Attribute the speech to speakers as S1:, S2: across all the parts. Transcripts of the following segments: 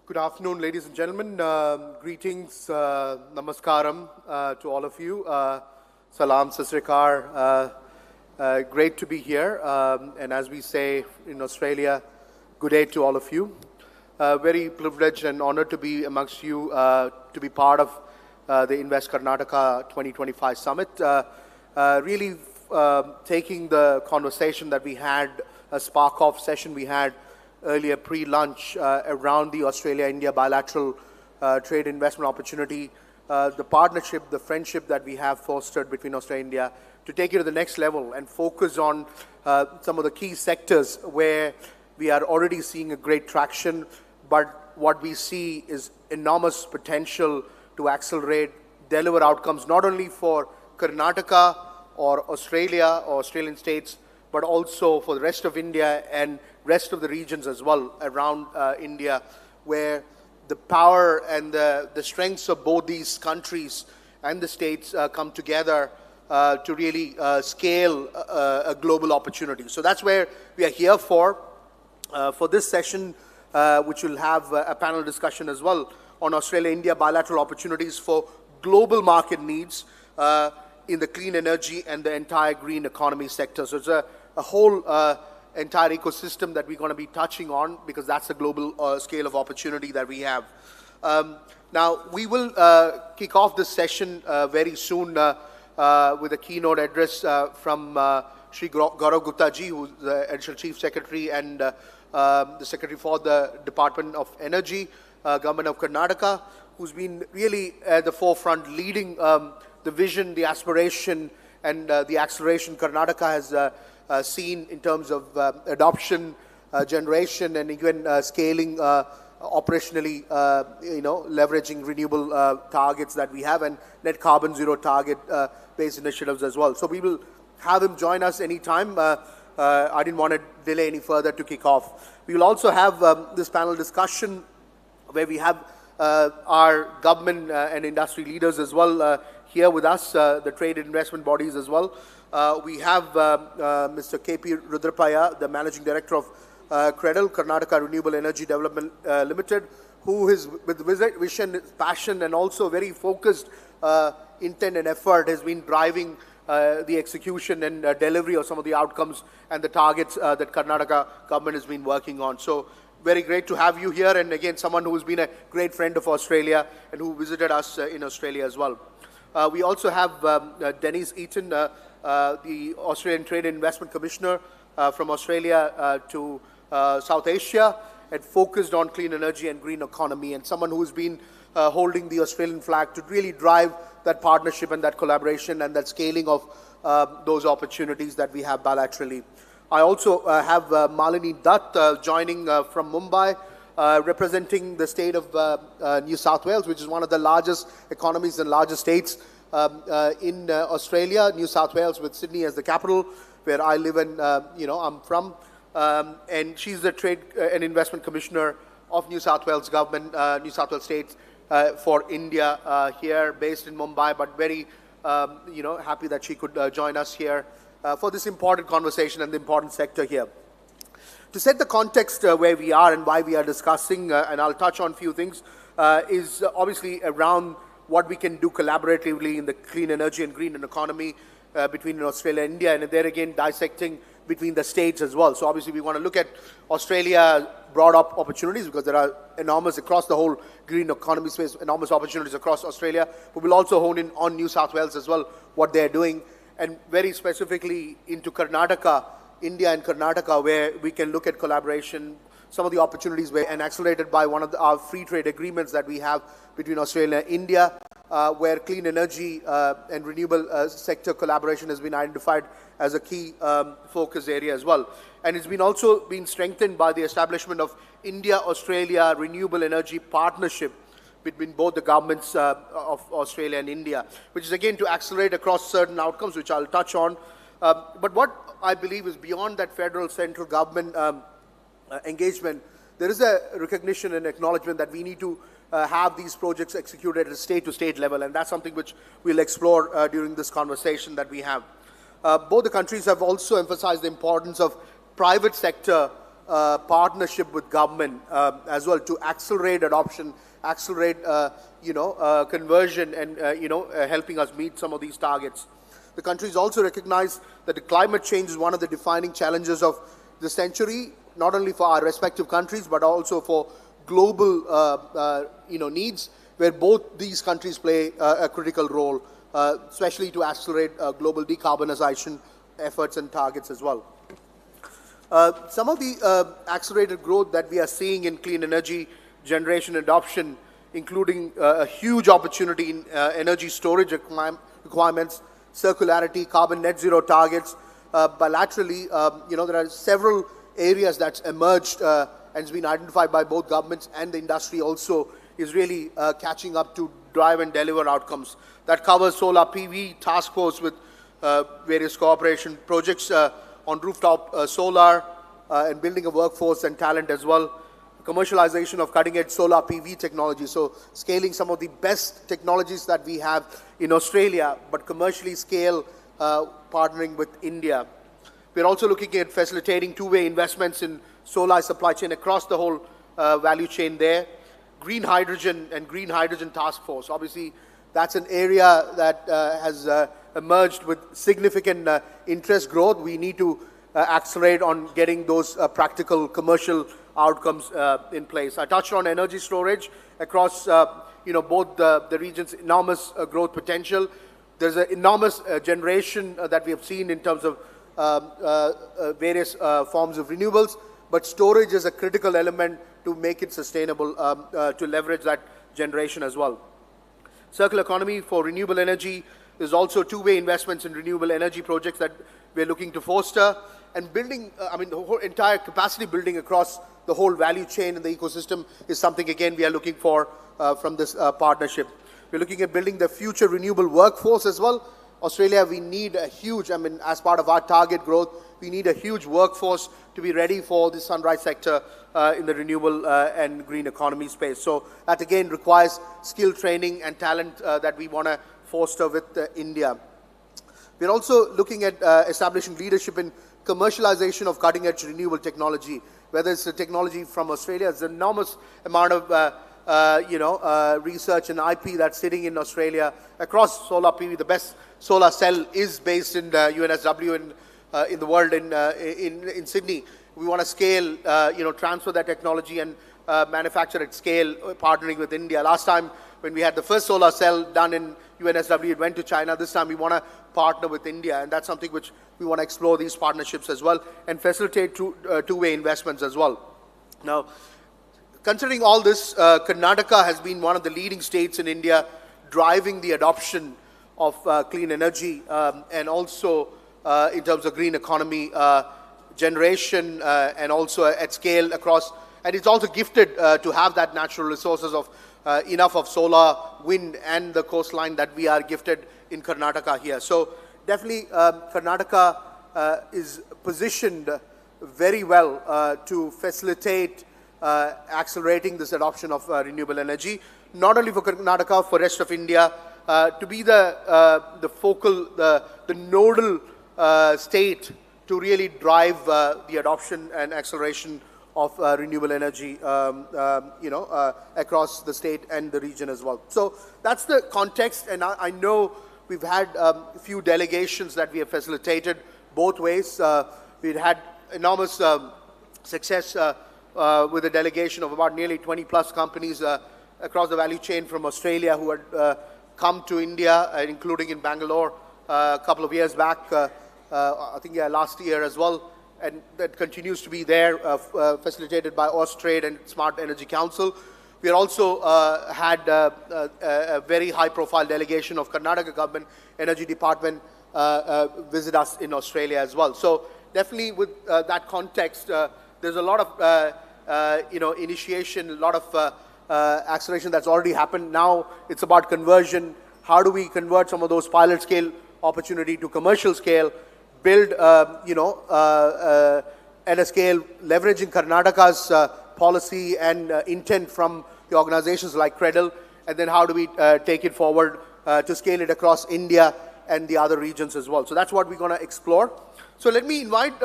S1: Good afternoon, ladies and gentlemen. Greetings, namaskaram to all of you. Salam, Sasrikar. Great to be here. And as we say in Australia, good day to all of you. Very privileged and honored to be amongst you, to be part of the Invest Karnataka 2025 Summit. Really taking the conversation that we had, a spark-off session we had earlier pre-lunch around the Australia-India bilateral trade investment opportunity, the partnership, the friendship that we have fostered between Australia and India to take it to the next level and focus on some of the key sectors where we are already seeing a great traction, but what we see is enormous potential to accelerate, deliver outcomes not only for Karnataka or Australia or Australian states, but also for the rest of India and rest of the regions as well around India, where the power and the strengths of both these countries and the states come together to really scale a global opportunity. So that's where we are here for this session, which will have a panel discussion as well on Australia-India bilateral opportunities for global market needs in the clean energy and the entire green economy sector. So it's a whole entire ecosystem that we're going to be touching on, because that's the global scale of opportunity that we have. Now, we will kick off this session very soon with a keynote address from Shri Gaurav Gupta ji, who's the Additional Chief Secretary and the Secretary for the Department of Energy, Govt of Karnataka, who's been really at the forefront leading the vision, the aspiration, and the acceleration Karnataka has seen in terms of adoption, generation, and even scaling operationally, leveraging renewable targets that we have and net carbon zero target based initiatives as well. So we will have him join us anytime. I didn't want to delay any further to kick off. We will also have this panel discussion where we have our government and industry leaders as well here with us, the trade and investment bodies as well. We have Mr. KP Rudrappaiah, the Managing Director of Credle, Karnataka Renewable Energy Development Limited, who is with vision, passion, and also very focused intent and effort has been driving the execution and delivery of some of the outcomes and the targets that Karnataka government has been working on. So very great to have you here, and again, someone who has been a great friend of Australia and who visited us in Australia as well. We also have Denise Eaton, the Australian Trade and Investment Commissioner from Australia to South Asia, and focused on clean energy and green economy, and someone who's been holding the Australian flag to really drive that partnership and that collaboration and that scaling of those opportunities that we have bilaterally. I also have Malini Dutt joining from Mumbai, representing the state of New South Wales, which is one of the largest economies and largest states in Australia. New South Wales, with Sydney as the capital, where I live and I'm from. And she's the Trade and Investment Commissioner of New South Wales government, New South Wales state for India here, based in Mumbai, but very happy that she could join us here for this important conversation and the important sector here. To set the context where we are and why we are discussing, and I'll touch on a few things, is obviously around what we can do collaboratively in the clean energy and green economy between Australia and India, and there again dissecting between the states as well. So obviously we want to look at Australia broad up opportunities, because there are enormous across the whole green economy space, enormous opportunities across Australia, but we'll also hone in on New South Wales as well, what they're doing, and very specifically into Karnataka, India and Karnataka, where we can look at collaboration, some of the opportunities where, and accelerated by one of our free trade agreements that we have between Australia and India, where clean energy and renewable sector collaboration has been identified as a key focus area as well. And it's been also been strengthened by the establishment of India-Australia Renewable Energy Partnership between both the governments of Australia and India, which is again to accelerate across certain outcomes, which I'll touch on. But what I believe is beyond that federal central government engagement, there is a recognition and acknowledgement that we need to have these projects executed at a state-to-state level, and that's something which we'll explore during this conversation that we have. Both the countries have also emphasized the importance of private sector partnership with government as well to accelerate adoption, accelerate conversion, and helping us meet some of these targets. The countries also recognize that the climate change is one of the defining challenges of the century, not only for our respective countries but also for global needs, where both these countries play a critical role, especially to accelerate global decarbonization efforts and targets as well. Some of the accelerated growth that we are seeing in clean energy generation adoption, including a huge opportunity in energy storage requirements, circularity, carbon net zero targets. Bilaterally, there are several areas that's emerged and has been identified by both governments and the industry also, is really catching up to drive and deliver outcomes. That covers solar PV task force with various cooperation projects on rooftop solar and building a workforce and talent as well. Commercialization of cutting-edge solar PV technology, so scaling some of the best technologies that we have in Australia, but commercially scale, partnering with India. We're also looking at facilitating two-way investments in solar supply chain across the whole value chain there. Green hydrogen and green hydrogen task force. Obviously, that's an area that has emerged with significant interest growth. We need to accelerate on getting those practical commercial outcomes in place. I touched on energy storage across both the region's enormous growth potential. There's an enormous generation that we have seen in terms of various forms of renewables, but storage is a critical element to make it sustainable, to leverage that generation as well. Circular economy for renewable energy. There's also two-way investments in renewable energy projects that we're looking to foster, and building, the whole entire capacity building across the whole value chain and the ecosystem is something, again, we are looking for from this partnership. We're looking at building the future renewable workforce as well. Australia, we need a huge, as part of our target growth, we need a huge workforce to be ready for the sunrise sector in the renewable and green economy space. So that again requires skill training and talent that we want to foster with India. We're also looking at establishing leadership in commercialization of cutting-edge renewable technology, whether it's the technology from Australia. There's an enormous amount of research and IP that's sitting in Australia across solar PV. The best solar cell is based in UNSW in the world, in Sydney. We want to scale, transfer that technology and manufacture at scale, partnering with India. Last time when we had the first solar cell done in UNSW, it went to China. This time we want to partner with India, and that's something which we want to explore these partnerships as well and facilitate two-way investments as well. Now, considering all this, Karnataka has been one of the leading states in India driving the adoption of clean energy and also in terms of green economy generation and also at scale across. And it's also gifted to have that natural resources of enough of solar, wind, and the coastline that we are gifted in Karnataka here. So definitely Karnataka is positioned very well to facilitate accelerating this adoption of renewable energy, not only for Karnataka, for rest of India, to be the focal, the nodal state to really drive the adoption and acceleration of renewable energy, across the state and the region as well. So that's the context, and I know we've had a few delegations that we have facilitated both ways. We've had enormous success with a delegation of about nearly 20 plus companies across the value chain from Australia who had come to India, including in Bangalore a couple of years back, I think last year as well, and that continues to be there, facilitated by Austrade and Smart Energy Council. We also had a very high-profile delegation of Karnataka government Energy Department visit us in Australia as well. So definitely with that context, there's a lot of initiation, a lot of acceleration that's already happened. Now it's about conversion. How do we convert some of those pilot scale opportunity to commercial scale, build at a scale, leveraging Karnataka's policy and intent from the organizations like Credle, and then how do we take it forward to scale it across India and the other regions as well. So that's what we're going to explore. So let me invite,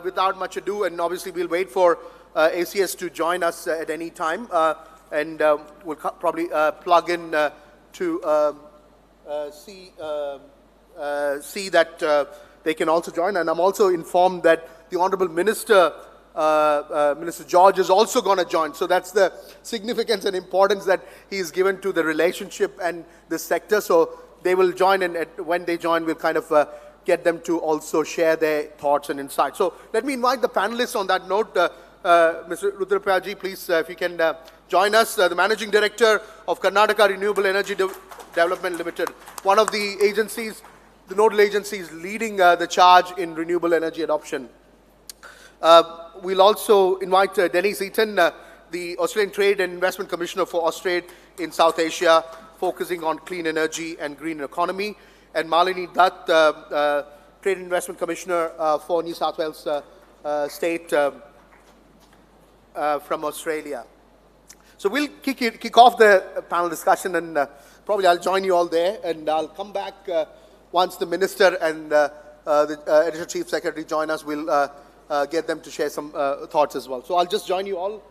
S1: without much ado, and obviously we'll wait for ACS to join us at any time, and we'll probably plug in to see that they can also join. And I'm also informed that the Honorable Minister, Minister George, is also going to join. So that's the significance and importance that he is given to the relationship and the sector. So they will join, and when they join, we'll kind of get them to also share their thoughts and insights. So let me invite the panelists on that note. Mr. Rudrappaiah, please, if you can join us, the Managing Director of Karnataka Renewable Energy Development Limited, one of the agencies, the nodal agencies leading the charge in renewable energy adoption. We'll also invite Denise Eaton, the Australian Trade and Investment Commissioner for Austrade in South Asia, focusing on clean energy and green economy, and Malini Dutt, Trade and Investment Commissioner for New South Wales State from Australia. So we'll kick off the panel discussion, and probably I'll join you all there, and I'll come back once the Minister and the Editor Chief Secretary join us. We'll get them to share some thoughts as well. So I'll just join you all.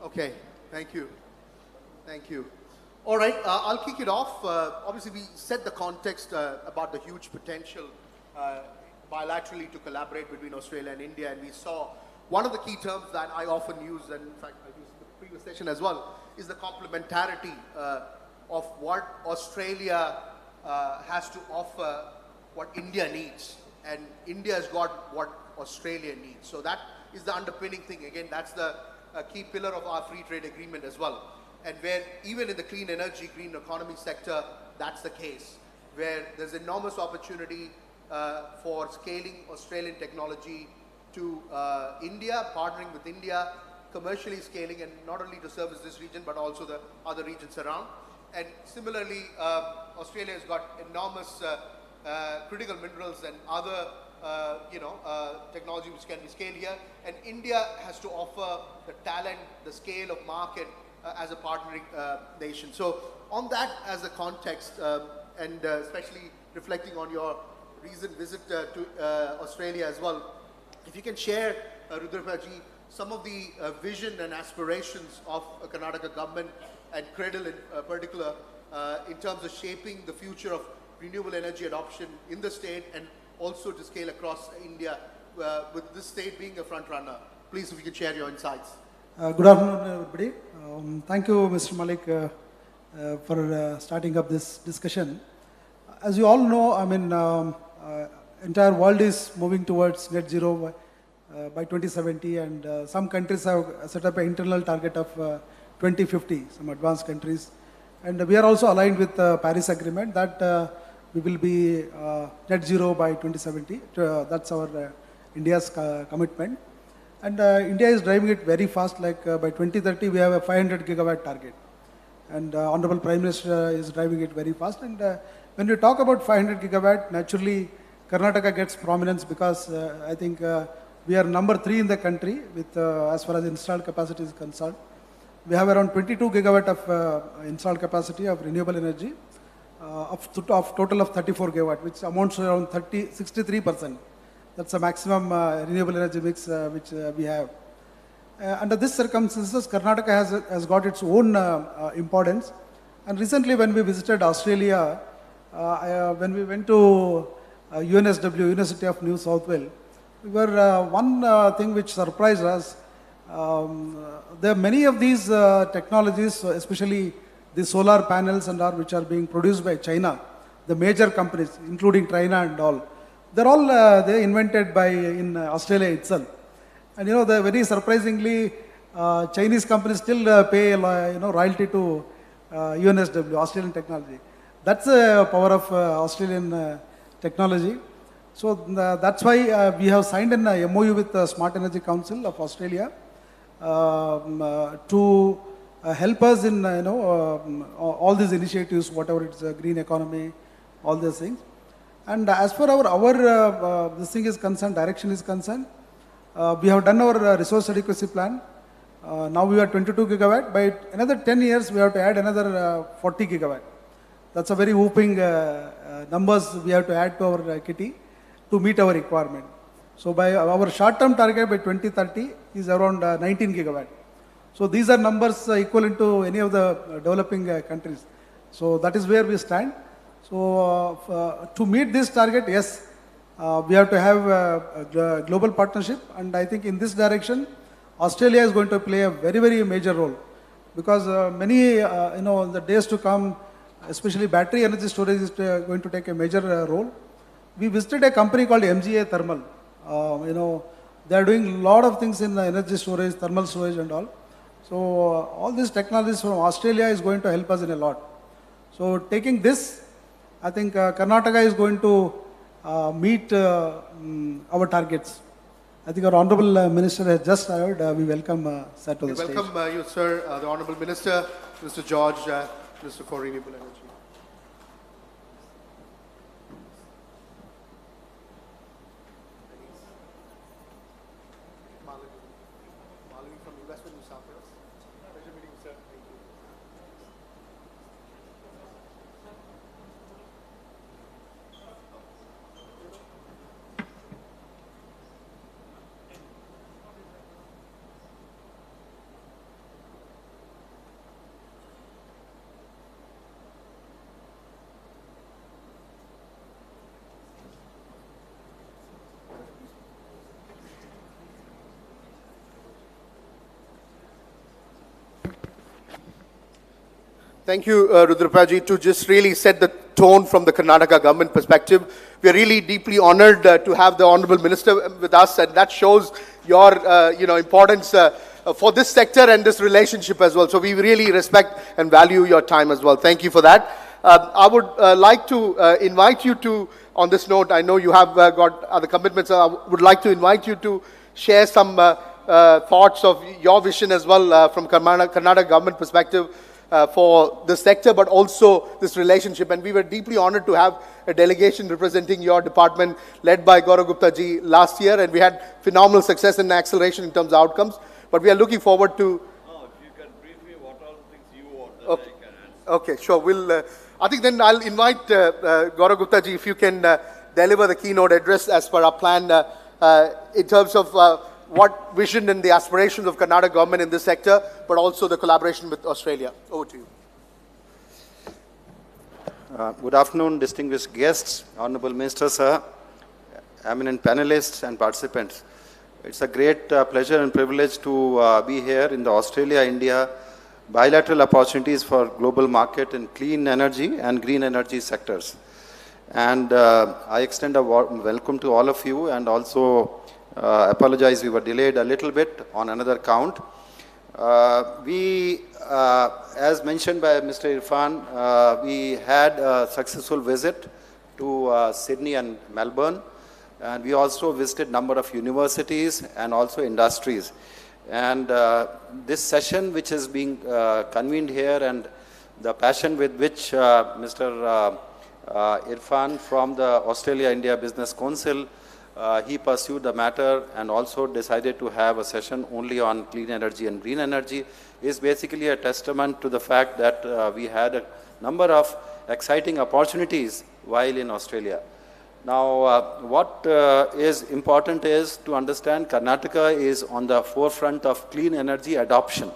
S1: Okay, thank you. Thank you. All right, I'll kick it off. Obviously, we set the context about the huge potential bilaterally to collaborate between Australia and India, and we saw one of the key terms that I often use, and in fact I used in the previous session as well, is the complementarity of what Australia has to offer, what India needs, and India has got what Australia needs. So that is the underpinning thing. Again, that's the key pillar of our free trade agreement as well. And where even in the clean energy, green economy sector, that's the case, where there's enormous opportunity for scaling Australian technology to India, partnering with India, commercially scaling, and not only to service this region, but also the other regions around. And similarly, Australia has got enormous critical minerals and other technology which can be scaled here. And India has to offer the talent, the scale of market as a partnering nation. So on that as a context, and especially reflecting on your recent visit to Australia as well, if you can share, Rudrappaiah, some of the vision and aspirations of Karnataka government and Cradle in particular in terms of shaping the future of renewable energy adoption in the state and also to scale across India, with this state being a front runner. Please, if you can share your insights.
S2: Good afternoon, everybody. Thank you, Mr. Malik, for starting up this discussion. As you all know, I mean, entire world is moving towards net zero by 2070, and some countries have set up an internal target of 2050, some advanced countries. And we are also aligned with the Paris Agreement that we will be net zero by 2070. That's our India's commitment. And India is driving it very fast, like by 2030 we have a 500 gigawatt target. And Honorable Prime Minister is driving it very fast. And when we talk about 500 gigawatt, naturally Karnataka gets prominence because I think we are number 3 in the country with as far as installed capacity is concerned. We have around 22 gigawatt of installed capacity of renewable energy of total of 34 gigawatt, which amounts to around 63%. That's the maximum renewable energy mix which we have. Under these circumstances, Karnataka has got its own importance. And recently when we visited Australia, when we went to UNSW, University of New South Wales, we were one thing which surprised us. There are many of these technologies, especially the solar panels and all, which are being produced by China, the major companies, including China and all. They're all they invented in Australia itself. And they're very surprisingly, Chinese companies still pay royalty to UNSW, Australian technology. That's the power of Australian technology. So that's why we have signed an MOU with the Smart Energy Council of Australia to help us in all these initiatives, whatever it's green economy, all these things. And as far this thing is concerned, direction is concerned, we have done our resource adequacy plan. Now we are 22 gigawatt. By another 10 years, we have to add another 40 gigawatt. That's a very whooping numbers we have to add to our kitty to meet our requirement. So by our short-term target by 2030 is around 19 gigawatt. So these are numbers equivalent to any of the developing countries. So that is where we stand. So to meet this target, yes, we have to have a global partnership, and I think in this direction, Australia is going to play a very, very major role, because many, in the days to come, especially battery energy storage is going to take a major role. We visited a company called MGA Thermal. They are doing a lot of things in energy storage, thermal storage and all. So all these technologies from Australia is going to help us in a lot. So taking this, I think Karnataka is going to meet our targets. I think our Honorable Minister has just arrived. We welcome sir to the stage.
S1: Welcome you, sir, the Honorable Minister, Mr. George, Minister for Renewable Energy. Malini from Investment New South Wales. Pleasure meeting you, sir. Thank you. Thank you, Rudrappaiah, to just really set the tone from the Karnataka government perspective. We are really deeply honored to have the Honorable Minister with us, and that shows your importance for this sector and this relationship as well. So we really respect and value your time as well. Thank you for that. I would like to invite you to, on this note, I know you have got other commitments. I would like to invite you to share some thoughts of your vision as well from Karnataka government perspective for the sector, but also this relationship. And we were deeply honored to have a delegation representing your department led by Gaurav Gupta ji last year, and we had phenomenal success and acceleration in terms of outcomes. But we are looking forward to...
S3: Oh, if you can brief me what all things you want, then
S1: okay.
S3: I can answer.
S1: Okay, sure. We'll, I think then I'll invite Gaurav Gupta ji, if you can deliver the keynote address as per our plan in terms of what vision and the aspirations of Karnataka government in this sector, but also the collaboration with Australia. Over to you.
S4: Good afternoon, distinguished guests, Honorable Minister, sir, eminent panelists and participants. It's a great pleasure and privilege to be here in the Australia-India bilateral opportunities for global market in clean energy and green energy sectors. And I extend a warm welcome to all of you, and also apologize we were delayed a little bit on another count. As mentioned by Mr. Irfan, we had a successful visit to Sydney and Melbourne, and we also visited number of universities and also industries. And this session which is being convened here, and the passion with which Mr. Irfan from the Australia-India Business Council, he pursued the matter and also decided to have a session only on clean energy and green energy, is basically a testament to the fact that we had a number of exciting opportunities while in Australia. Now, what is important is to understand Karnataka is on the forefront of clean energy adoption.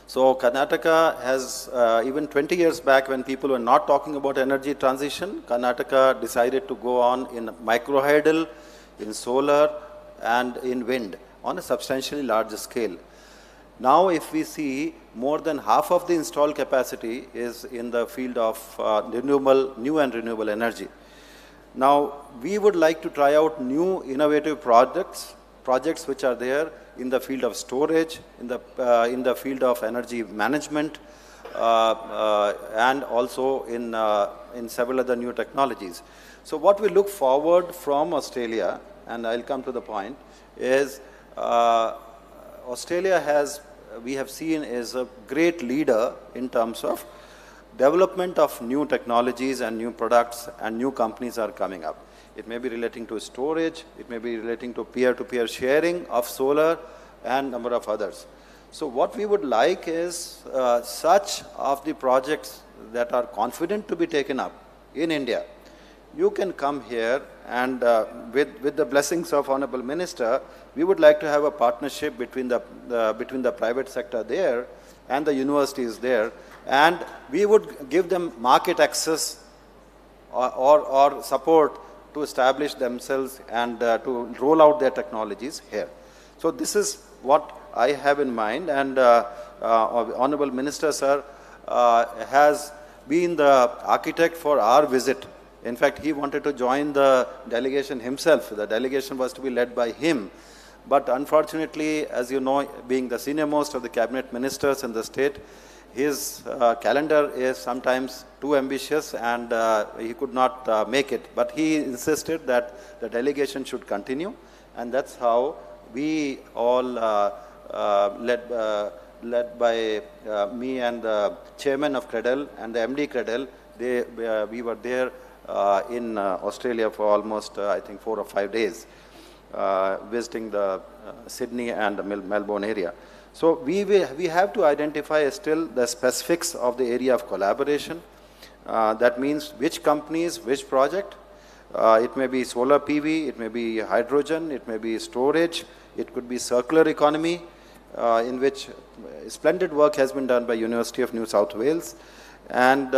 S4: So Karnataka has, even 20 years back when people were not talking about energy transition, Karnataka decided to go on in microhydel, in solar and in wind on a substantially larger scale. Now if we see, more than half of the installed capacity is in the field of new and renewable energy. Now we would like to try out new innovative projects which are there in the field of storage, in the field of energy management, and also in several other new technologies. So what we look forward from Australia, and I'll come to the point, is Australia has, we have seen, is a great leader in terms of development of new technologies and new products and new companies are coming up. It may be relating to storage, it may be relating to peer-to-peer sharing of solar and number of others. So what we would like is such of the projects that are confident to be taken up in India. You can come here and with the blessings of Honorable Minister, we would like to have a partnership between the private sector there and the universities there, and we would give them market access or support to establish themselves and to roll out their technologies here. So this is what I have in mind, and Honorable Minister Sir has been the architect for our visit. In fact, he wanted to join the delegation himself. The delegation was to be led by him. But unfortunately, as you know, being the senior most of the cabinet ministers in the state, his calendar is sometimes too ambitious and he could not make it. But he insisted that the delegation should continue, and that's how we all, led by me and the chairman of Credel and the MD Credel, we were there in Australia for almost, I think, 4 or 5 days, visiting the Sydney and the Melbourne area. So we have to identify still the specifics of the area of collaboration. That means which companies, which project. It may be solar PV, it may be hydrogen, it may be storage, it could be circular economy, in which splendid work has been done by University of New South Wales. And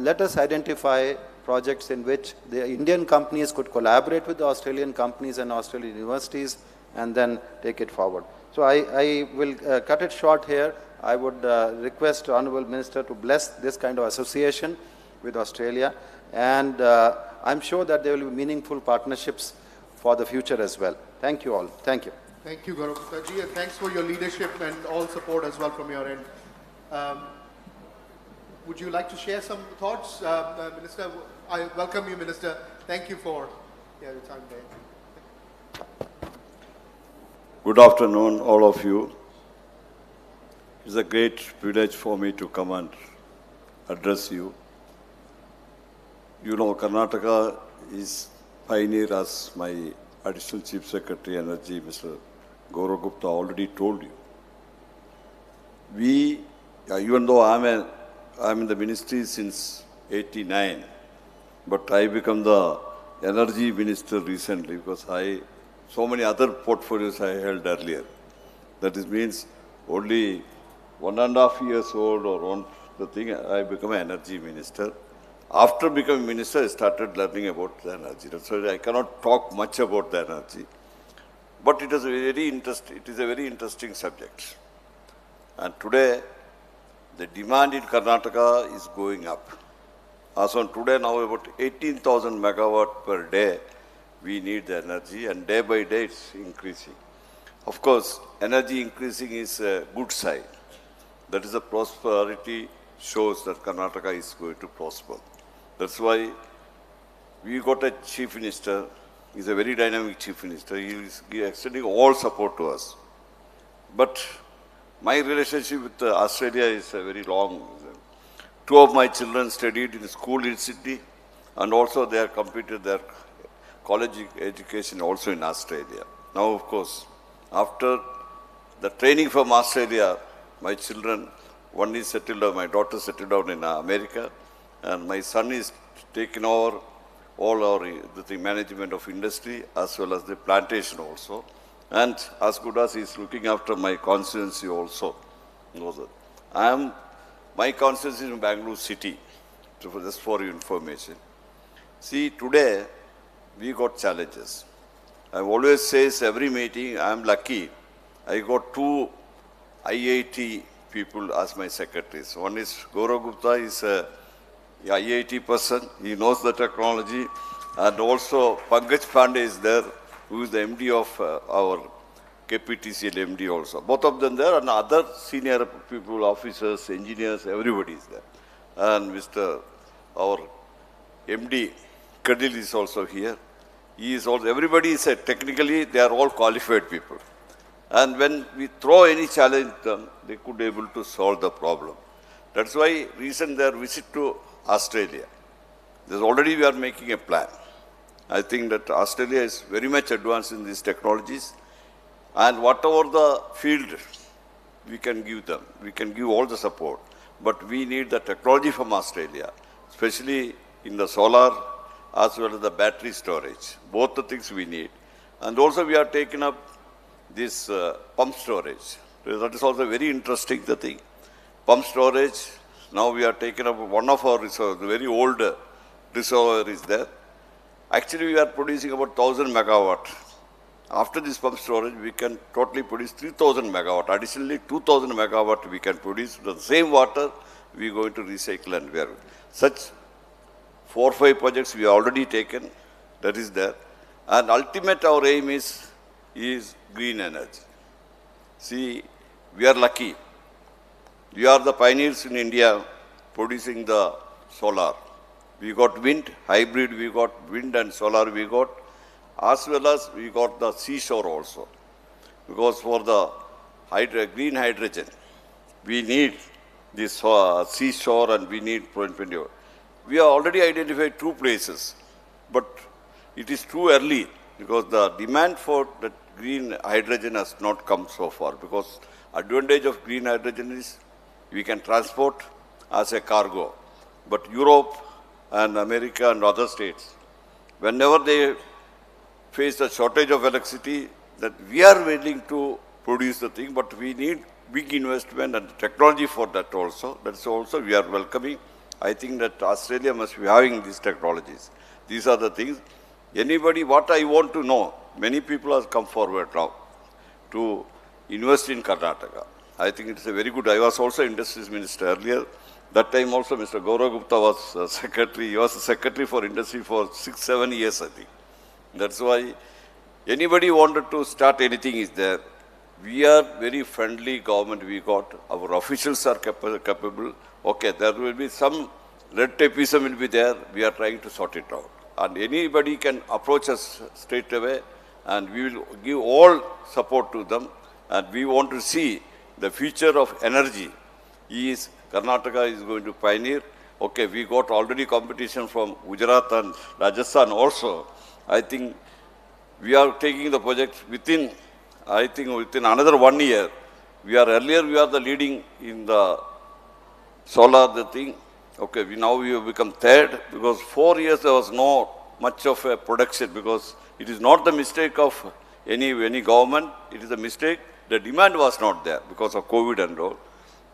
S4: let us identify projects in which the Indian companies could collaborate with the Australian companies and Australian universities and then take it forward. So I will cut it short here. I would request Honourable Minister to bless this kind of association with Australia, and I'm sure that there will be meaningful partnerships for the future as well. Thank you all. Thank you.
S1: Thank you, Gaurav Gupta ji, and thanks for your leadership and all support as well from your end. Would you like to share some thoughts, Minister? I welcome you, Minister. Thank you for your time there.
S3: Good afternoon, all of you. It's a great privilege for me to come and address you. You know, Karnataka is pioneer, as my Additional Chief Secretary Energy, Mr. Gaurav Gupta, already told you. We, even though I'm in the ministry since '89, but I become the energy minister recently because so many other portfolios I held earlier. That means only 1.5 years old or I become an energy minister. After becoming minister, I started learning about the energy. So I cannot talk much about the energy. But it is a very interesting subject. And today, the demand in Karnataka is going up. As on today, now about 18,000 megawatt per day, we need the energy, and day by day it's increasing. Of course, energy increasing is a good sign. That is, the prosperity shows that Karnataka is going to prosper. That's why we got a chief minister. He's a very dynamic chief minister. He is extending all support to us. But my relationship with Australia is very long. 2 of my children studied in school in Sydney, and also they have completed their college education also in Australia. Now, of course, after the training from Australia, my children, one is settled down, my daughter settled down in America, and my son is taking over all the management of industry as well as the plantation also. And as good as he's looking after my constituency also. My constituency is in Bangalore City, just for your information. See, today, we got challenges. I always say every meeting, I'm lucky. I got 2 IIT people as my secretaries. One is Gaurav Gupta, is a IIT person. He knows the technology. And also Pankaj Pandey is there, who is the MD of our KPTCL MD also. Both of them there, and other senior people, officers, engineers, everybody is there. And our MD, Kadil, is also here. He is also, everybody is technically, they are all qualified people. And when we throw any challenge to them, they could be able to solve the problem. That's why recent their visit to Australia. There's already we are making a plan. I think that Australia is very much advanced in these technologies, and whatever the field we can give them, we can give all the support. But we need the technology from Australia, especially in the solar as well as the battery storage. Both the things we need. And also we are taking up this pump storage. That is also very interesting, the thing. Pump storage, now we are taking up one of our reservoirs, the very old reservoir is there. Actually, we are producing about 1,000 megawatt. After this pump storage, we can totally produce 3,000 megawatt. Additionally, 2,000 megawatt we can produce. The same water we are going to recycle and wear. Such 4 or 5 projects we have already taken. That is there. And ultimate our aim is green energy. See, we are lucky. We are the pioneers in India producing the solar. We got wind, hybrid, we got wind and solar we got, as well as we got the seashore also. Because for the green hydrogen, we need this seashore and we need point. We have already identified 2 places, but it is too early because the demand for the green hydrogen has not come so far. Because advantage of green hydrogen is we can transport as a cargo. But Europe and America and other states, whenever they face a shortage of electricity, that we are willing to produce the thing, but we need big investment and technology for that also. That's also we are welcoming. I think that Australia must be having these technologies. These are the things. Anybody, what I want to know, many people have come forward now to invest in Karnataka. I think it's a very good. I was also Industries Minister earlier. That time also Mr. Gaurav Gupta was secretary. He was the secretary for industry for 6-7 years, I think. That's why anybody wanted to start anything is there. We are very friendly government we got. Our officials are capable. Okay, there will be some red tapeism will be there. We are trying to sort it out. And anybody can approach us straight away and we will give all support to them. And we want to see the future of energy is Karnataka is going to pioneer. Okay, we got already competition from Gujarat and Rajasthan also. I think we are taking the project within another 1 year. We are the leading in the solar, the thing. Okay, now we have become third because 4 years there was no much of a production because it is not the mistake of any government. It is a mistake. The demand was not there because of COVID and all.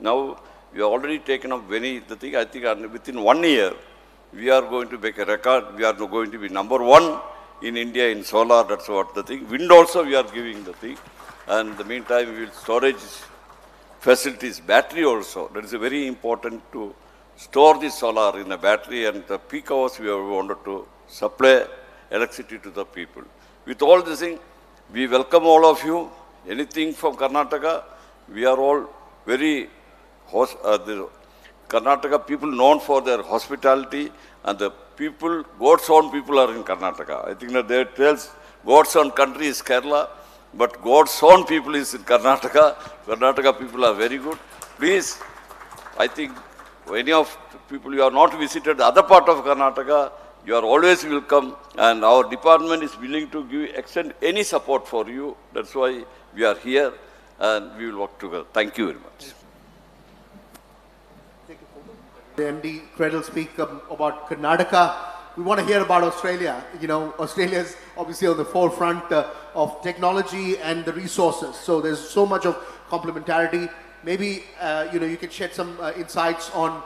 S3: Now we have already taken up the thing. I think within 1 year we are going to make a record. We are going to be number 1 in India in solar. That's what the thing. Wind also we are giving the thing. And in the meantime we will storage facilities, battery also. That is very important to store the solar in a battery and the peak hours we wanted to supply electricity to the people. With all this thing, we welcome all of you. Anything from Karnataka, we are all very, the Karnataka people known for their hospitality and the people, God's own people are in Karnataka. I think that they tells God's own country is Kerala, but God's own people is in Karnataka. Karnataka people are very good. Please, I think any of people you have not visited the other part of Karnataka, you are always welcome and our department is willing to extend any support for you. That's why we are here and we will work together. Thank you very much.
S1: The MD Cred will speak about Karnataka. We want to hear about Australia. You know, Australia is obviously on the forefront of technology and the resources. So there's so much of complementarity. Maybe, you can shed some insights on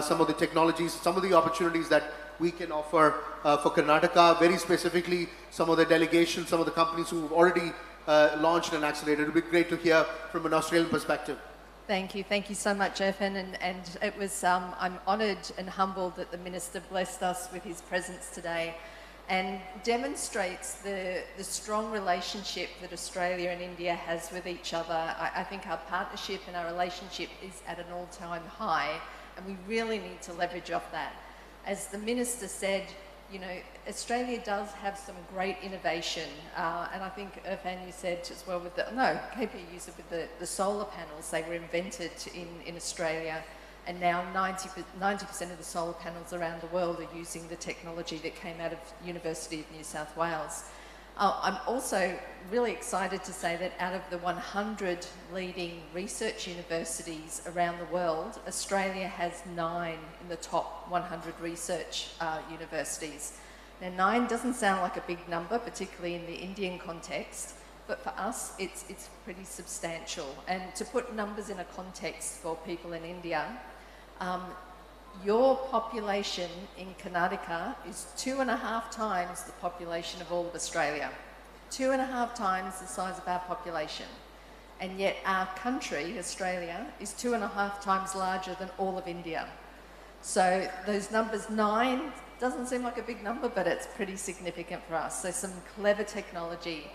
S1: some of the technologies, some of the opportunities that we can offer for Karnataka, very specifically some of the delegations, some of the companies who have already launched and accelerated. It would be great to hear from an Australian perspective.
S5: Thank you so much, Irfan, and it was, I'm honoured and humbled that the Minister blessed us with his presence today and demonstrates the strong relationship that Australia and India has with each other. I think our partnership and our relationship is at an all-time high and we really need to leverage off that. As the Minister said, Australia does have some great innovation, and I think, Irfan, you said as well KP used it with the solar panels. They were invented in Australia, And now 90% of the solar panels around the world are using the technology that came out of University of New South Wales. I'm also really excited to say that out of the 100 leading research universities around the world, Australia has 9 in the top 100 research universities. Now 9 doesn't sound like a big number, particularly in the Indian context, but for us it's pretty substantial. And to put numbers in a context for people in India, your population in Karnataka is 2.5 times the population of all of Australia. 2.5 times the size of our population. And yet our country, Australia, is 2.5 times larger than all of India. So those numbers, 9, doesn't seem like a big number, but it's pretty significant for us. So some clever technology.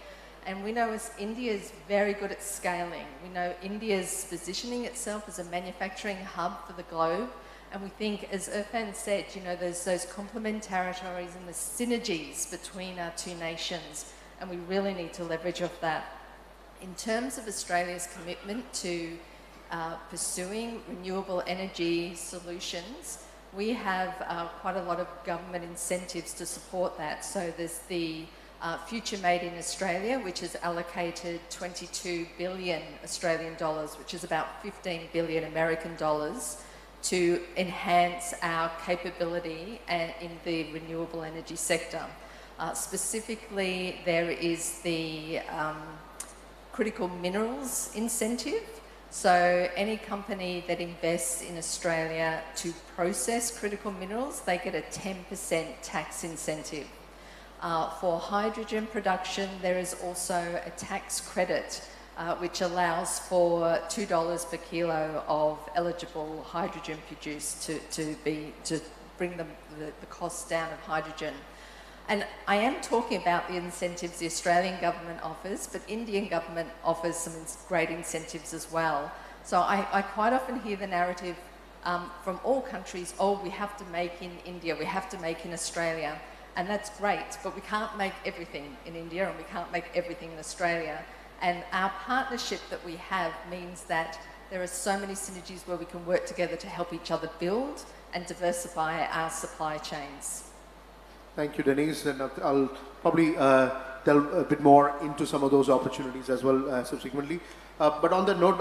S5: And we know India is very good at scaling. We know India's positioning itself as a manufacturing hub for the globe. And we think, as Irfan said, you know, there's those complementarities and the synergies between our two nations, and we really need to leverage off that. In terms of Australia's commitment to pursuing renewable energy solutions, we have quite a lot of government incentives to support that. So there's the Future Made in Australia, which has allocated 22 billion Australian dollars, which is about 15 billion American dollars, to enhance our capability in the renewable energy sector. Specifically, there is the critical minerals incentive. So any company that invests in Australia to process critical minerals, they get a 10% tax incentive. For hydrogen production, there is also a tax credit which allows for $2 per kilo of eligible hydrogen produced to bring the cost down of hydrogen. And I am talking about the incentives the Australian government offers, but Indian government offers some great incentives as well. So I quite often hear the narrative from all countries, oh, we have to make in India, we have to make in Australia. And that's great, but we can't make everything in India and we can't make everything in Australia. And our partnership that we have means that there are so many synergies where we can work together to help each other build and diversify our supply chains.
S1: Thank you, Denise. And I'll probably delve a bit more into some of those opportunities as well subsequently. But on that note,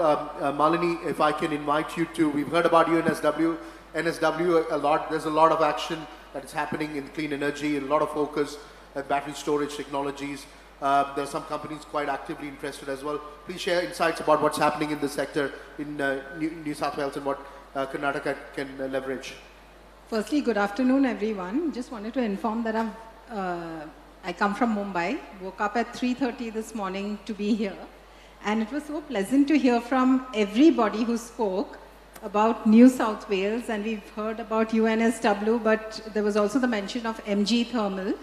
S1: Malini, if I can invite you to, we've heard about you in NSW a lot. There's a lot of action that is happening in clean energy, and a lot of focus at battery storage technologies. There are some companies quite actively interested as well. Please share insights about what's happening in the sector in New South Wales and what Karnataka can leverage.
S6: Firstly, good afternoon, everyone. Just wanted to inform that I come from Mumbai. Woke up at 3:30 this morning to be here. And it was so pleasant to hear from everybody who spoke about New South Wales. And we've heard about UNSW, but there was also the mention of MG Thermal.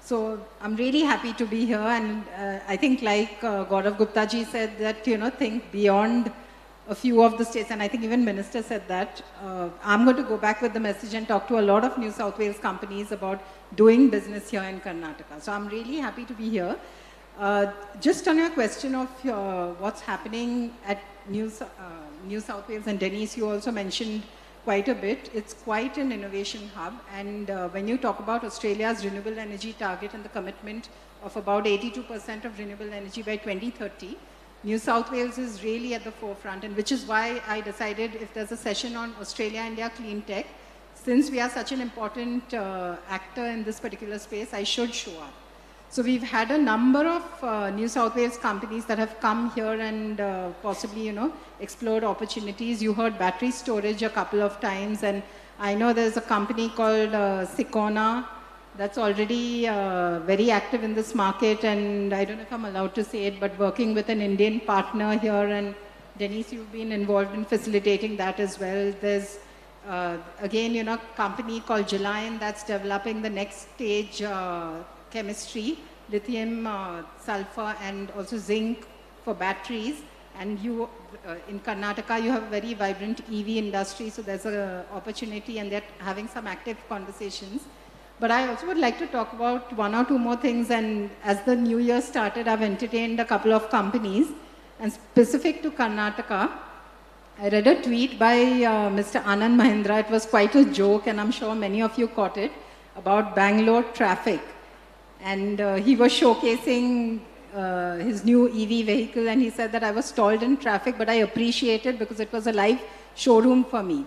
S6: So I'm really happy to be here, and I think like Gaurav Gupta ji said that, you know, think beyond a few of the states, and I think even Minister said that. I'm going to go back with the message and talk to a lot of New South Wales companies about doing business here in Karnataka. So I'm really happy to be here. Just on your question of what's happening at New South Wales, and Denise, you also mentioned quite a bit. It's quite an innovation hub, and when you talk about Australia's renewable energy target and the commitment of about 82% of renewable energy by 2030, New South Wales is really at the forefront, and which is why I decided if there's a session on Australia-India clean tech, since we are such an important actor in this particular space, I should show up. So we've had a number of New South Wales companies that have come here and possibly, you know, explored opportunities. You heard battery storage a couple of times, and I know there's a company called Sicona that's already very active in this market, and I don't know if I'm allowed to say it, but working with an Indian partner here, and Denise, you've been involved in facilitating that as well. There's again, you know, a company called Gelion that's developing the next stage chemistry, lithium, sulfur, and also zinc for batteries. And you, in Karnataka, you have a very vibrant EV industry, so there's an opportunity, and they're having some active conversations. But I also would like to talk about one or two more things, and as the new year started, I've entertained a couple of companies, and specific to Karnataka, I read a tweet by Mr. Anand Mahindra. It was quite a joke, and I'm sure many of you caught it, about Bangalore traffic. And he was showcasing his new EV vehicle, and he said that I was stalled in traffic, but I appreciate it because it was a live showroom for me.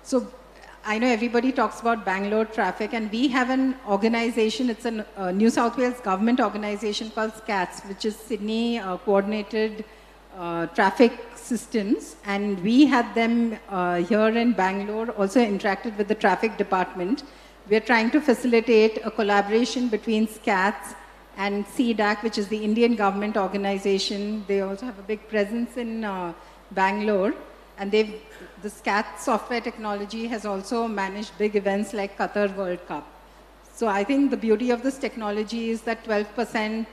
S6: So I know everybody talks about Bangalore traffic, and we have an organization, it's a New South Wales government organization called SCATS, which is Sydney Coordinated Traffic Systems, and we had them here in Bangalore, also interacted with the traffic department. We are trying to facilitate a collaboration between SCATS and CDAC, which is the Indian government organization. They also have a big presence in Bangalore, and the SCATS software technology has also managed big events like Qatar World Cup. So I think the beauty of this technology is that 12%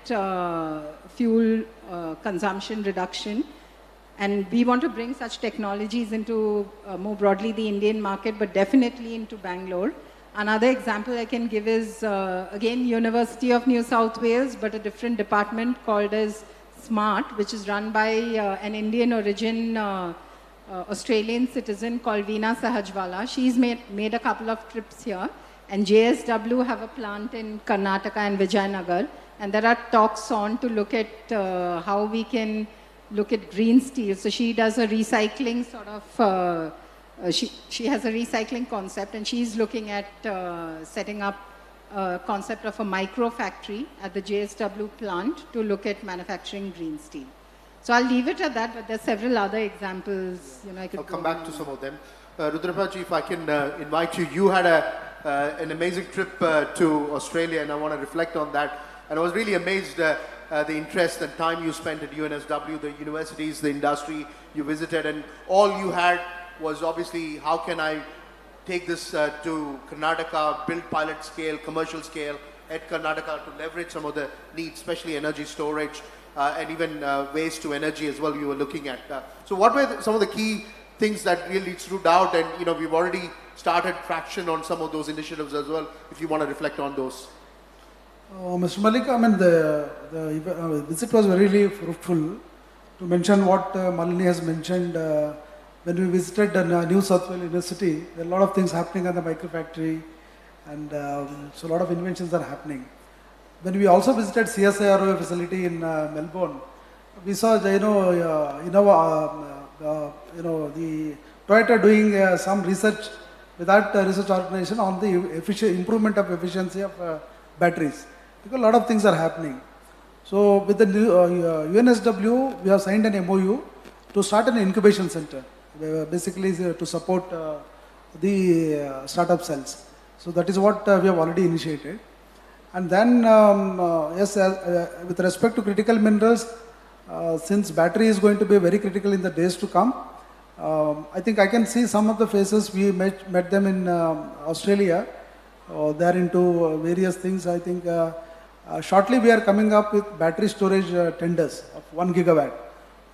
S6: fuel consumption reduction. And we want to bring such technologies into more broadly the Indian market, but definitely into Bangalore. Another example I can give is, again, University of New South Wales, but a different department called as SMART, which is run by an Indian origin Australian citizen called Veena Sahajwala. She's made a couple of trips here. And JSW have a plant in Karnataka and Vijayanagar. And there are talks on to look at how we can look at green steel. So she does a recycling sort of, she has a recycling concept, and she's looking at setting up a concept of a micro factory at the JSW plant to look at manufacturing green steel. So I'll leave it at that, but there's several other examples. You know, I'll
S1: come back to some of them. Rudrappaiah, if I can invite you, you had an amazing trip to Australia, and I want to reflect on that. And I was really amazed the interest and time you spent at UNSW, the universities, the industry you visited, and all you had was obviously how can I take this to Karnataka, build pilot scale, commercial scale at Karnataka to leverage some of the needs, especially energy storage and even waste to energy as well you were looking at. So what were some of the key things that really stood out, and you know we've already started traction on some of those initiatives as well, if you want to reflect on those.
S2: Mr. Malik, I mean the visit was very fruitful. To mention what Malini has mentioned, when we visited New South Wales University, there are a lot of things happening at the microfactory, and so a lot of inventions are happening. When we also visited CSIRO facility in Melbourne, we saw the Toyota doing some research with that research organization on the improvement of efficiency of batteries. Because a lot of things are happening. So with the UNSW, we have signed an MOU to start an incubation center, basically to support the startup cells. So that is what we have already initiated. And then, yes, with respect to critical minerals, since battery is going to be very critical in the days to come, I think I can see some of the faces. We met them in Australia. They are into various things. I think shortly we are coming up with battery storage tenders of 1 gigawatt,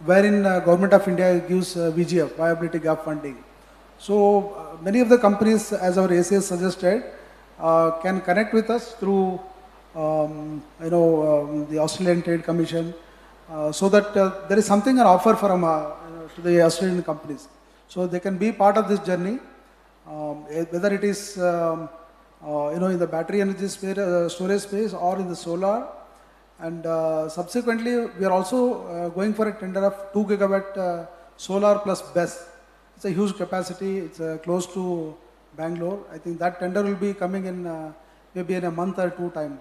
S2: wherein Government of India gives VGF, viability gap funding. So many of the companies, as our ACS suggested, can connect with us through the Australian Trade Commission, so that there is something an offer from to the Australian companies, so they can be part of this journey, whether it is in the battery energy storage space or in the solar. And subsequently, we are also going for a tender of 2 gigawatt solar plus BESS. It's a huge capacity. It's close to Bangalore. I think that tender will be coming in maybe in a month or two time.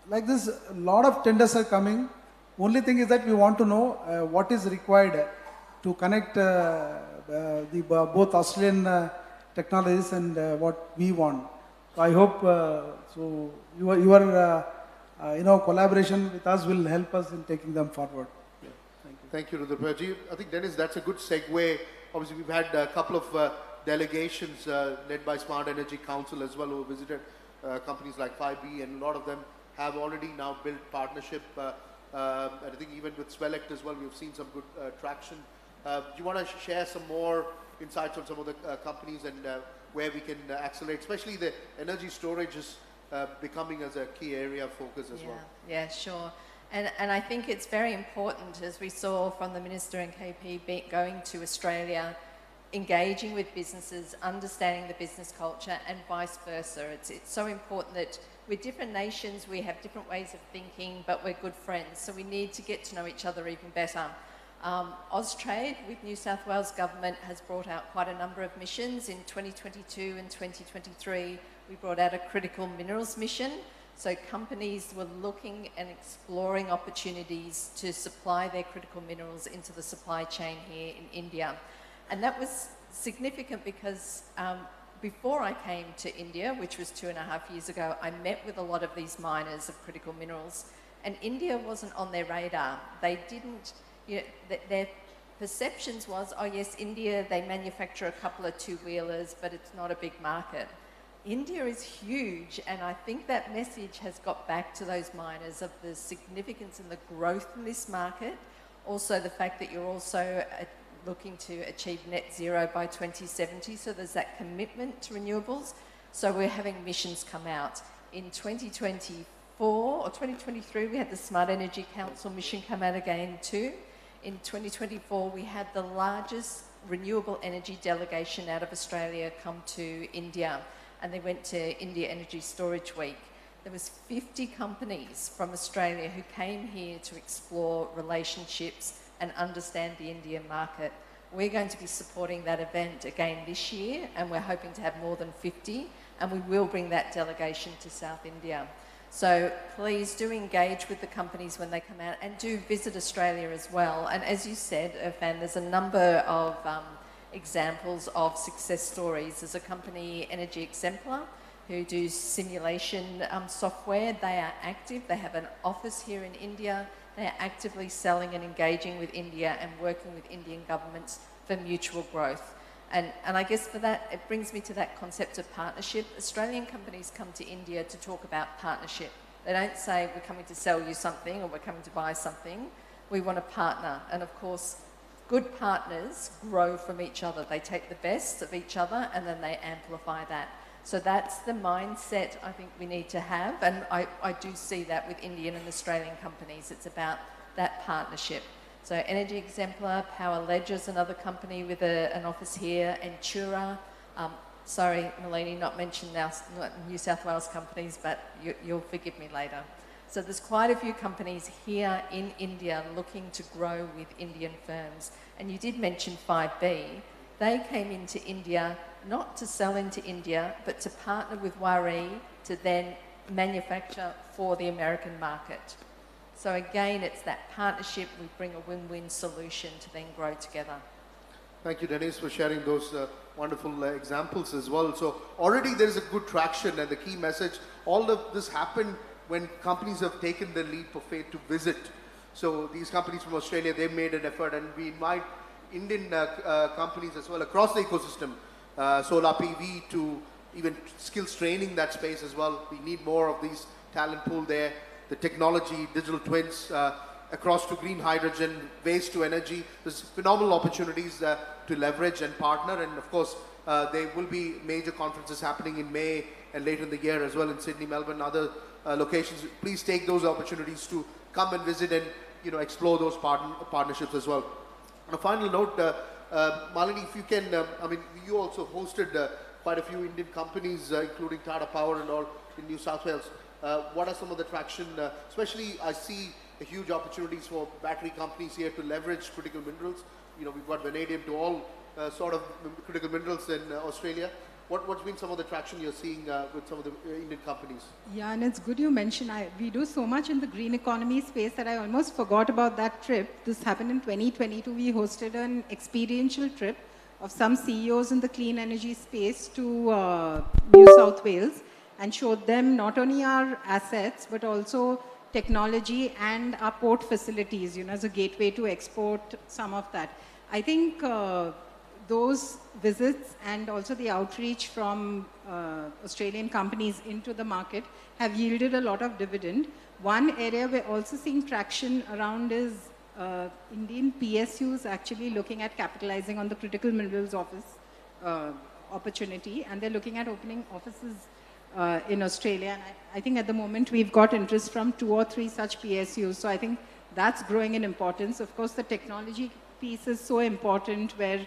S2: Like this, a lot of tenders are coming. Only thing is that we want to know what is required to connect both Australian technologies and what we want. So I hope so your collaboration with us will help us in taking them forward. Yeah.
S1: Thank you, Rudrappaiah. I think Denise, that's a good segue. Obviously, we've had a couple of delegations led by Smart Energy Council as well, who visited companies like 5B, and a lot of them have already now built partnership. I think even with Swelect as well, we've seen some good traction. Do you want to share some more insights on some of the companies and where we can accelerate, especially the energy storage is becoming as a key area of focus as well?
S5: Yeah, sure. And I think it's very important, as we saw from the Minister and KP going to Australia, engaging with businesses, understanding the business culture, and vice versa. It's so important that we're different nations, we have different ways of thinking, but we're good friends, so we need to get to know each other even better. Austrade, with New South Wales Government, has brought out quite a number of missions. In 2022 and 2023, we brought out a critical minerals mission. So companies were looking and exploring opportunities to supply their critical minerals into the supply chain here in India. And that was significant because before I came to India, which was 2.5 years ago, I met with a lot of these miners of critical minerals, and India wasn't on their radar. They didn't, you know, their perceptions was, oh yes, India, they manufacture a couple of two-wheelers, but it's not a big market. India is huge, and I think that message has got back to those miners of the significance and the growth in this market. Also the fact that you're also looking to achieve net zero by 2070, so there's that commitment to renewables. So we're having missions come out. In 2024 or 2023, we had the Smart Energy Council mission come out again too. In 2024, we had the largest renewable energy delegation out of Australia come to India, and they went to India Energy Storage Week. There was 50 companies from Australia who came here to explore relationships and understand the Indian market. We're going to be supporting that event again this year, and we're hoping to have more than 50, and we will bring that delegation to South India. So please do engage with the companies when they come out, and do visit Australia as well. And as you said, Irfan, there's a number of examples of success stories. There's a company, Energy Exemplar, who do simulation software. They are active. They have an office here in India. They are actively selling and engaging with India and working with Indian governments for mutual growth. And I guess for that, it brings me to that concept of partnership. Australian companies come to India to talk about partnership. They don't say, we're coming to sell you something or we're coming to buy something. We want to partner. And of course, good partners grow from each other. They take the best of each other and then they amplify that. So that's the mindset I think we need to have. And I do see that with Indian and Australian companies. It's about that partnership. So Energy Exemplar, Power Ledger's another company with an office here, Entura. Sorry, Malini, not mentioned now, not New South Wales companies, but you'll forgive me later. So there's quite a few companies here in India looking to grow with Indian firms. And you did mention 5B. They came into India not to sell into India, but to partner with Waaree to then manufacture for the American market. So again, it's that partnership. We bring a win-win solution to then grow together.
S1: Thank you, Denise, for sharing those wonderful examples as well. So already there is a good traction, and the key message, all of this happened when companies have taken the leap of faith to visit. So these companies from Australia, they've made an effort, and we invite Indian companies as well across the ecosystem, solar PV, to even skills training that space as well. We need more of these talent pool there. The technology, digital twins, across to green hydrogen, waste to energy. There's phenomenal opportunities to leverage and partner. And of course, there will be major conferences happening in May and later in the year as well in Sydney, Melbourne, other locations. Please take those opportunities to come and visit and explore those partnerships as well. On a final note, Malini, if you can, I mean, you also hosted quite a few Indian companies, including Tata Power and all in New South Wales. What are some of the traction, especially I see huge opportunities for battery companies here to leverage critical minerals. We've got vanadium to all sort of critical minerals in Australia. What's been some of the traction you're seeing with some of the Indian companies?
S6: Yeah, and it's good you mentioned, we do so much in the green economy space that I almost forgot about that trip. This happened in 2022. We hosted an experiential trip of some CEOs in the clean energy space to New South Wales, and showed them not only our assets, but also technology and our port facilities, as a gateway to export some of that. I think those visits and also the outreach from Australian companies into the market have yielded a lot of dividend. One area we're also seeing traction around is Indian PSUs actually looking at capitalizing on the critical minerals office opportunity, and they're looking at opening offices in Australia. And I think at the moment we've got interest from 2 or 3 such PSUs. So I think that's growing in importance. Of course, the technology piece is so important where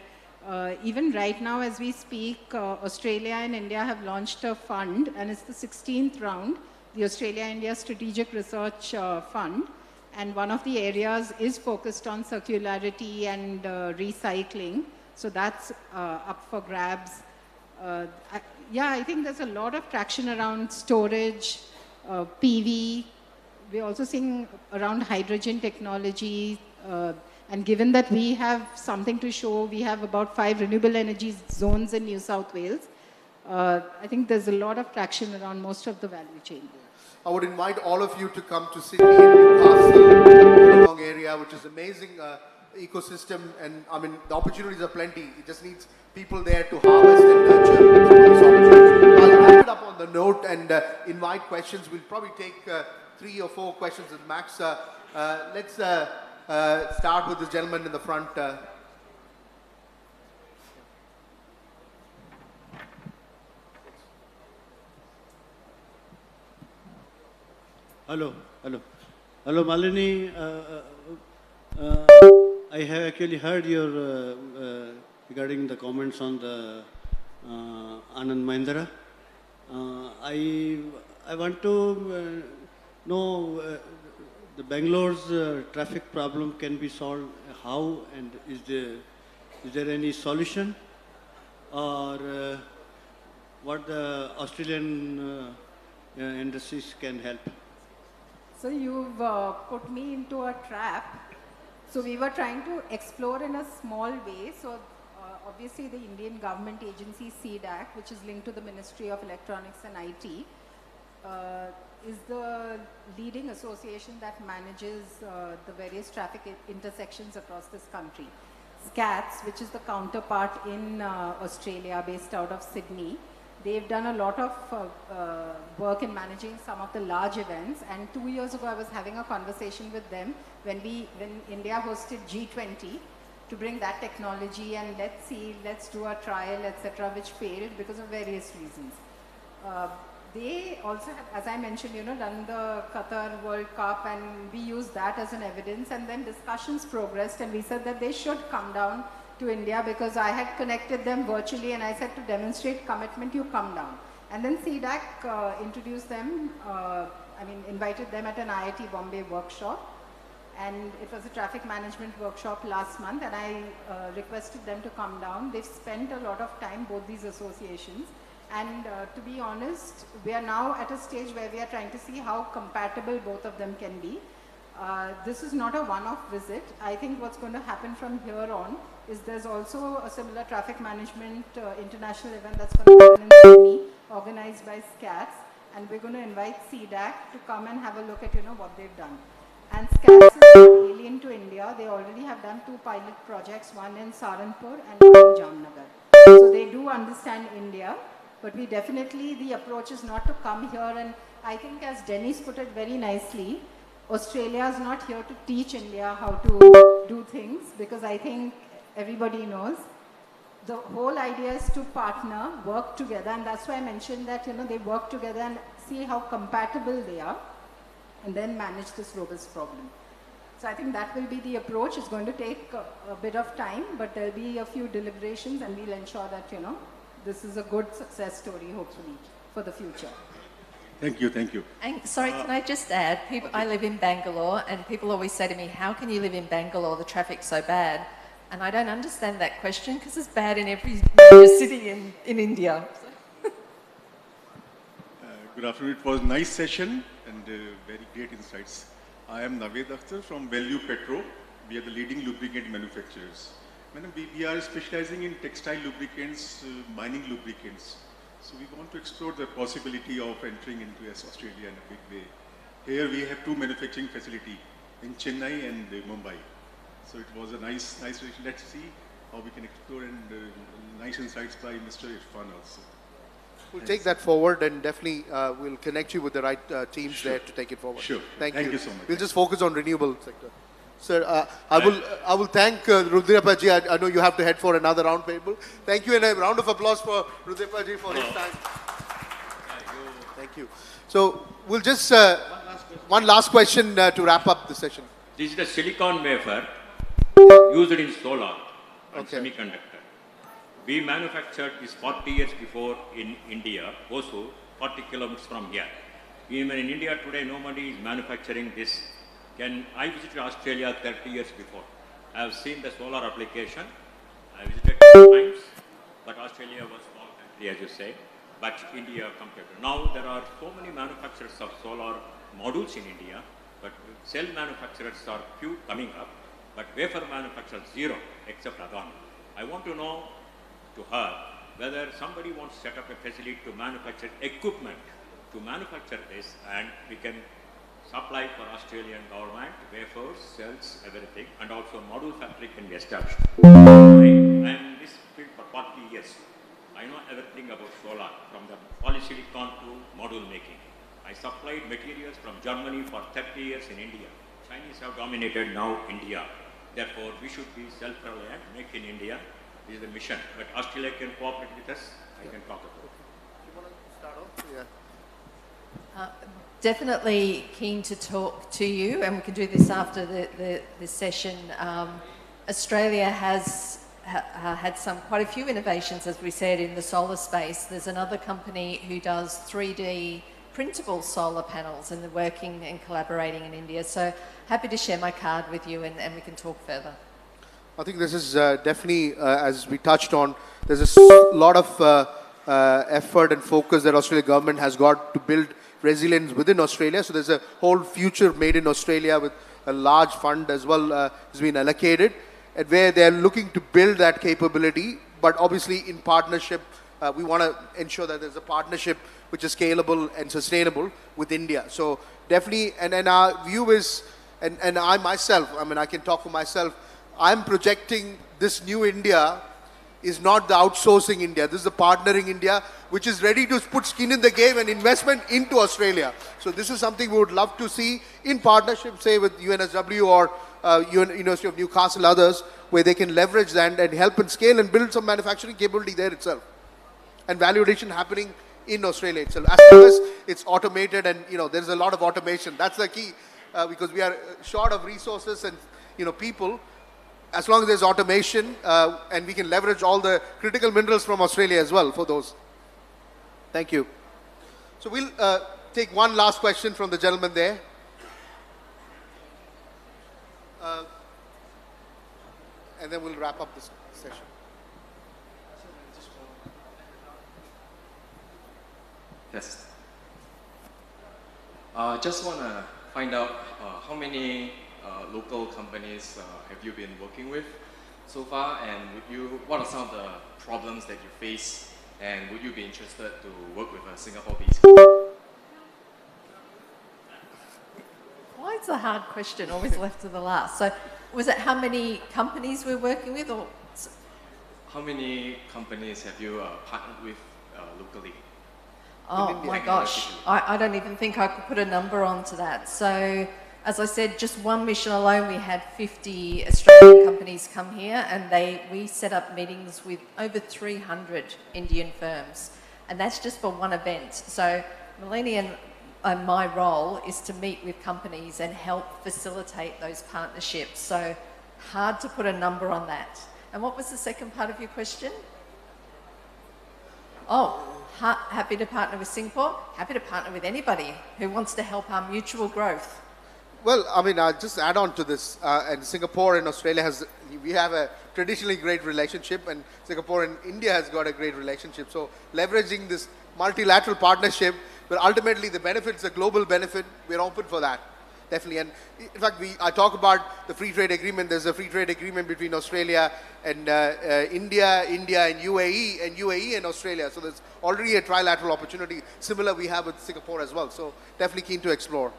S6: even right now as we speak, Australia and India have launched a fund, and it's the 16th round, the Australia-India Strategic Research Fund. And one of the areas is focused on circularity and recycling. So that's up for grabs. I think there's a lot of traction around storage, PV. We're also seeing around hydrogen technology. And given that we have something to show, we have about 5 renewable energy zones in New South Wales. I think there's a lot of traction around most of the value chain.
S1: I would invite all of you to come to Sydney and Newcastle, Long area, which is amazing ecosystem, and I mean the opportunities are plenty. It just needs people there to harvest and nurture these opportunities. I'll wrap it up on the note and invite questions. We'll probably take 3 or 4 questions at max. Let's start with this gentleman in the front.
S7: Hello, Malini. I have actually heard your regarding the comments on the Anand Mahindra. I want to know the Bangalore's traffic problem can be solved. How, and is there any solution, or what the Australian industries can help?
S6: So you've put me into a trap. So we were trying to explore in a small way. So obviously the Indian government agency CDAC, which is linked to the Ministry of Electronics and IT, is the leading association that manages the various traffic intersections across this country. SCATS, which is the counterpart in Australia, based out of Sydney, they've done a lot of work in managing some of the large events. And 2 years ago, I was having a conversation with them when India hosted G20 to bring that technology and let's do a trial, etc., which failed because of various reasons. They also have, as I mentioned, done the Qatar World Cup, and we used that as an evidence. And then discussions progressed, and we said that they should come down to India, because I had connected them virtually, and I said, to demonstrate commitment, you come down. And then CDAC introduced them, invited them at an IIT Bombay workshop, and it was a traffic management workshop last month, and I requested them to come down. They've spent a lot of time, both these associations, and to be honest, we are now at a stage where we are trying to see how compatible both of them can be. This is not a one-off visit. I think what's going to happen from here on is there's also a similar traffic management international event that's going to happen in Sydney, organized by SCATS, and we're going to invite CDAC to come and have a look at what they've done. And SCATS is not alien to India. They already have done 2 pilot projects, one in Saharanpur and one in Jamnagar. So they do understand India, but we definitely, the approach is not to come here, and I think, as Denise put it very nicely, Australia is not here to teach India how to do things, because I think everybody knows. The whole idea is to partner, work together, and that's why I mentioned that, they work together and see how compatible they are, and then manage this robust problem. So I think that will be the approach. It's going to take a bit of time, but there'll be a few deliberations, and we'll ensure that, this is a good success story, hopefully, for the future.
S8: Thank you, thank you.
S5: And sorry, can I just add, I live in Bangalore, and people always say to me, how can you live in Bangalore, the traffic's so bad? And I don't understand that question, because it's bad in every major city in India.
S8: Good afternoon. It was a nice session and very great insights. I am Naved Akhtar from Value Petro. We are the leading lubricant manufacturers. Madam, we are specializing in textile lubricants, mining lubricants. So we want to explore the possibility of entering into Australia in a big way. Here we have 2 manufacturing facilities in Chennai and Mumbai. So it was a nice relation. Let's see how we can explore, and nice insights by Mr. Irfan also.
S1: We'll take that forward, and definitely we'll connect you with the right teams there to take it forward.
S8: Sure.
S1: Thank you
S8: so much.
S1: We'll just focus on renewable sector. Sir, I will thank Rudrappaiah. I know you have to head for another round table. Thank you, and a round of applause for Rudrappaiah for his time. Thank you. So we'll just, one last question to wrap up the session.
S9: This is the silicon wafer used in solar and semiconductor. We manufactured this 40 years before in India, Hosur, 40 kilometers from here. Even in India today, nobody is manufacturing this. I visited Australia 30 years before. I have seen the solar application. I visited 2 times, but Australia was a small country, as you say, but India compared. Now there are so many manufacturers of solar modules in India, but cell manufacturers are few coming up, but wafer manufacturers zero, except Adani. I want to know to her whether somebody wants to set up a facility to manufacture equipment to manufacture this, and we can supply for Australian government, wafers, cells, everything, and also module factory can be established. I am in this field for 40 years. I know everything about solar, from the polysilicon to module making. I supplied materials from Germany for 30 years in India. Chinese have dominated now India. Therefore, we should be self-reliant, make in India. This is the mission. But Australia can cooperate with us. I can talk about it.
S1: You want to start off? Yeah.
S5: Definitely keen to talk to you, and we can do this after this session. Australia has had quite a few innovations, as we said, in the solar space. There's another company who does 3D printable solar panels, and they're working and collaborating in India. So happy to share my card with you, and we can talk further.
S1: I think this is definitely, as we touched on, there's a lot of effort and focus that Australian government has got to build resilience within Australia. So there's a whole future made in Australia with a large fund as well has been allocated, and where they're looking to build that capability, but obviously in partnership. We want to ensure that there's a partnership which is scalable and sustainable with India. So definitely, and our view is, and I myself, I mean, I can talk for myself, I'm projecting this new India is not the outsourcing India. This is the partnering India, which is ready to put skin in the game and investment into Australia. So this is something we would love to see in partnership, say with UNSW or University of Newcastle, others, where they can leverage that and help and scale and build some manufacturing capability there itself. And value addition happening in Australia itself. As long as it's automated and, there's a lot of automation. That's the key, because we are short of resources and, people. As long as there's automation and we can leverage all the critical minerals from Australia as well for those. Thank you. So we'll take one last question from the gentleman there. And then we'll wrap up this session.
S10: Yes. Just want to find out how many local companies have you been working with so far, and what are some of the problems that you face, and would you be interested to work with a Singapore-based company?
S5: Why is a hard question always left to the last? So was it how many companies we're working with, or?
S10: How many companies have you partnered with locally?
S5: Oh my gosh, I don't even think I could put a number onto that. So, as I said, just one mission alone, we had 50 Australian companies come here, and we set up meetings with over 300 Indian firms, and that's just for one event. So, Malini and my role is to meet with companies and help facilitate those partnerships. So, hard to put a number on that. And what was the second part of your question? Oh, happy to partner with Singapore, happy to partner with anybody who wants to help our mutual growth.
S1: Well, I mean, I'll just add on to this. And Singapore and Australia we have a traditionally great relationship, and Singapore and India has got a great relationship. So leveraging this multilateral partnership, but ultimately the benefits, the global benefit, we're open for that. Definitely. And in fact, I talk about the free trade agreement. There's a free trade agreement between Australia and India and UAE and Australia. So there's already a trilateral opportunity. Similar we have with Singapore as well. So definitely keen to explore.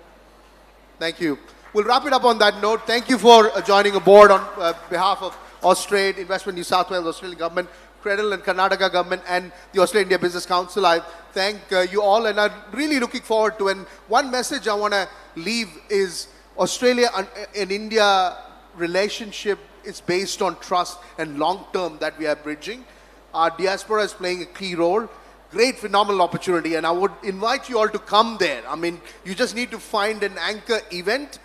S1: Thank you. We'll wrap it up on that note. Thank you for joining aboard on behalf of Austrade, Investment New South Wales, Australian Government, Credit and Karnataka Government, and the Australia-India Business Council. I thank you all, and I'm really looking forward to, and one message I want to leave is Australia and India relationship is based on trust and long-term that we are bridging. Our diaspora is playing a key role. great, phenomenal opportunity, and I would invite you all to come there. I mean, you just need to find an anchor event.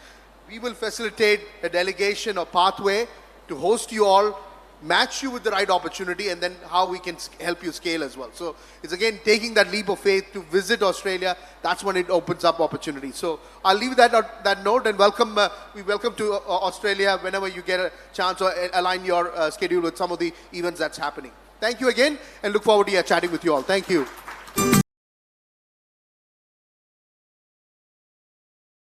S1: We will facilitate a delegation or pathway to host you all, match you with the right opportunity, and then how we can help you scale as well. So it's again taking that leap of faith to visit Australia. That's when it opens up opportunities. So I'll leave that note, and welcome. We welcome to Australia whenever you get a chance, or align your schedule with some of the events that's happening. Thank you again, and look forward to chatting with you all. Thank you.